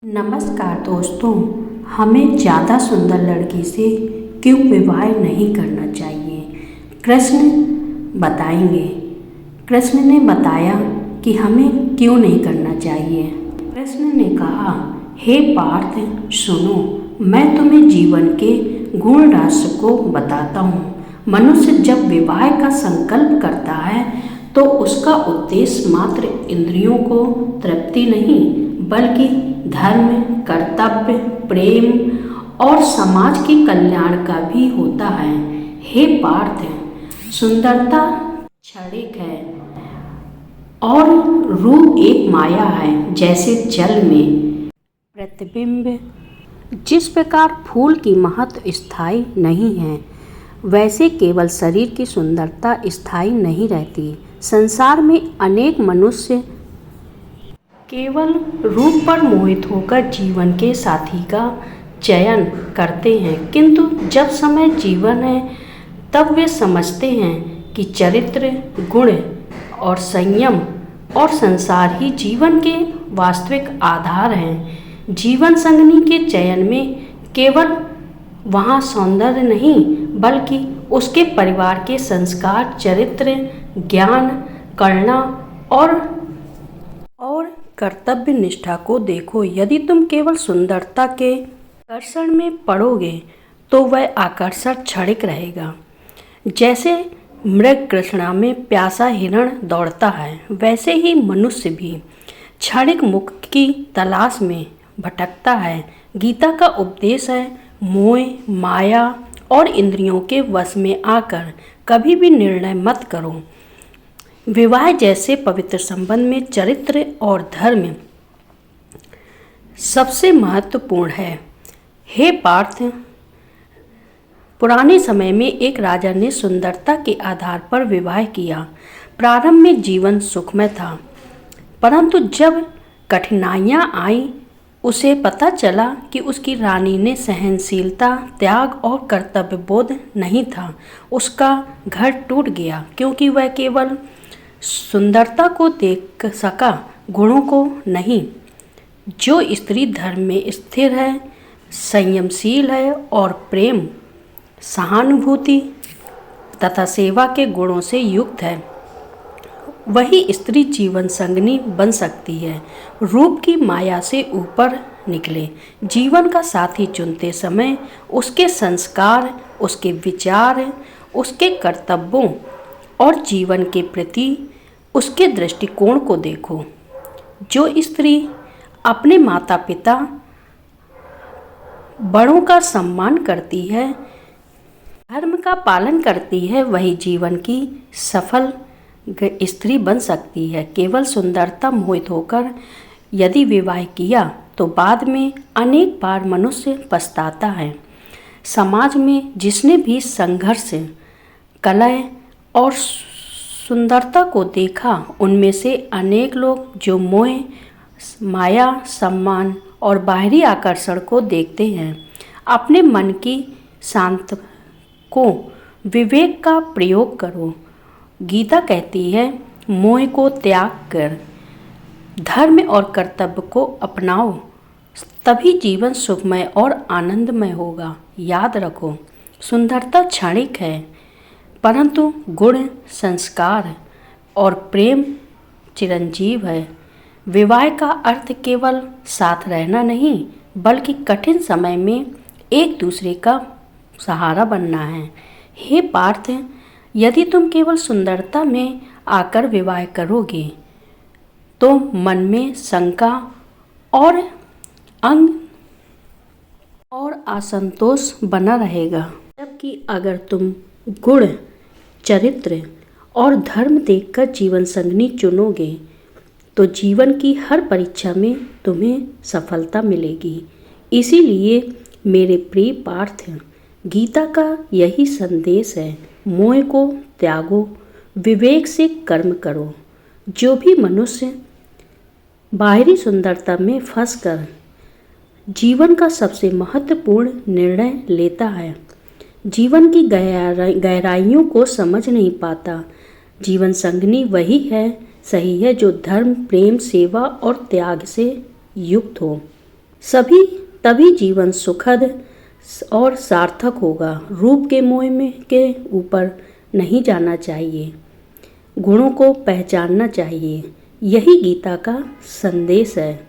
नमस्कार दोस्तों, हमें ज़्यादा सुंदर लड़की से क्यों विवाह नहीं करना चाहिए? कृष्ण बताएंगे। कृष्ण ने बताया कि हमें क्यों नहीं करना चाहिए। कृष्ण ने कहा, हे पार्थ सुनो, मैं तुम्हें जीवन के गुण रहस्य को बताता हूँ। मनुष्य जब विवाह का संकल्प करता है तो उसका उद्देश्य मात्र इंद्रियों को तृप्ति नहीं बल्कि धर्म, कर्तव्य, प्रेम और समाज के कल्याण का भी होता है। हे पार्थ, सुंदरता क्षणिक है और रूप एक माया है। जैसे जल में प्रतिबिंब जिस प्रकार फूल की महत्व स्थायी नहीं है, वैसे केवल शरीर की सुंदरता स्थायी नहीं रहती। संसार में अनेक मनुष्य केवल रूप पर मोहित होकर जीवन के साथी का चयन करते हैं, किंतु जब समय जीवन है तब वे समझते हैं कि चरित्र, गुण और संयम और संसार ही जीवन के वास्तविक आधार हैं। जीवन संगनी के चयन में केवल वहाँ सौंदर्य नहीं बल्कि उसके परिवार के संस्कार, चरित्र, ज्ञान, करुणा और कर्तव्य निष्ठा को देखो। यदि तुम केवल सुंदरता के आकर्षण में पड़ोगे तो वह आकर्षण क्षणिक रहेगा। जैसे मृग तृष्णा में प्यासा हिरण दौड़ता है, वैसे ही मनुष्य भी क्षणिक मुख की तलाश में भटकता है। गीता का उपदेश है, मोह, माया और इंद्रियों के वश में आकर कभी भी निर्णय मत करो। विवाह जैसे पवित्र संबंध में चरित्र और धर्म सबसे महत्वपूर्ण है। हे पार्थ, पुराने समय में एक राजा ने सुंदरता के आधार पर विवाह किया। प्रारंभ में जीवन सुखमय था, परंतु जब कठिनाइयाँ आईं, उसे पता चला कि उसकी रानी ने सहनशीलता, त्याग और कर्तव्य बोध नहीं था। उसका घर टूट गया क्योंकि वह केवल सुंदरता को देख सका, गुणों को नहीं। जो स्त्री धर्म में स्थिर है, संयमशील है और प्रेम, सहानुभूति तथा सेवा के गुणों से युक्त है, वही स्त्री जीवन संगनी बन सकती है। रूप की माया से ऊपर निकले। जीवन का साथी चुनते समय उसके संस्कार, उसके विचार, उसके कर्तव्यों और जीवन के प्रति उसके दृष्टिकोण को देखो। जो स्त्री अपने माता पिता, बड़ों का सम्मान करती है, धर्म का पालन करती है, वही जीवन की सफल स्त्री बन सकती है। केवल सुंदरता मोहित होकर यदि विवाह किया तो बाद में अनेक बार मनुष्य पछताता है। समाज में जिसने भी संघर्ष, कलह और सुंदरता को देखा, उनमें से अनेक लोग जो मोह, माया, सम्मान और बाहरी आकर्षण को देखते हैं, अपने मन की शांत को विवेक का प्रयोग करो। गीता कहती है, मोह को त्याग कर धर्म और कर्तव्य को अपनाओ, तभी जीवन सुखमय और आनंदमय होगा। याद रखो, सुंदरता क्षणिक है, परंतु गुण, संस्कार और प्रेम चिरंजीव है। विवाह का अर्थ केवल साथ रहना नहीं बल्कि कठिन समय में एक दूसरे का सहारा बनना है। हे पार्थ, यदि तुम केवल सुंदरता में आकर विवाह करोगे तो मन में शंका और असंतोष बना रहेगा, जबकि अगर तुम गुण, चरित्र और धर्म देखकर जीवन संगनी चुनोगे तो जीवन की हर परीक्षा में तुम्हें सफलता मिलेगी। इसीलिए मेरे प्रिय पार्थ, गीता का यही संदेश है, मोह को त्यागो, विवेक से कर्म करो। जो भी मनुष्य बाहरी सुंदरता में फंसकर जीवन का सबसे महत्वपूर्ण निर्णय लेता है, जीवन की गहराइयों को समझ नहीं पाता। जीवन संगनी वही है, सही है, जो धर्म, प्रेम, सेवा और त्याग से युक्त हो। सभी तभी जीवन सुखद और सार्थक होगा। रूप के मोह में के ऊपर नहीं जाना चाहिए, गुणों को पहचानना चाहिए। यही गीता का संदेश है।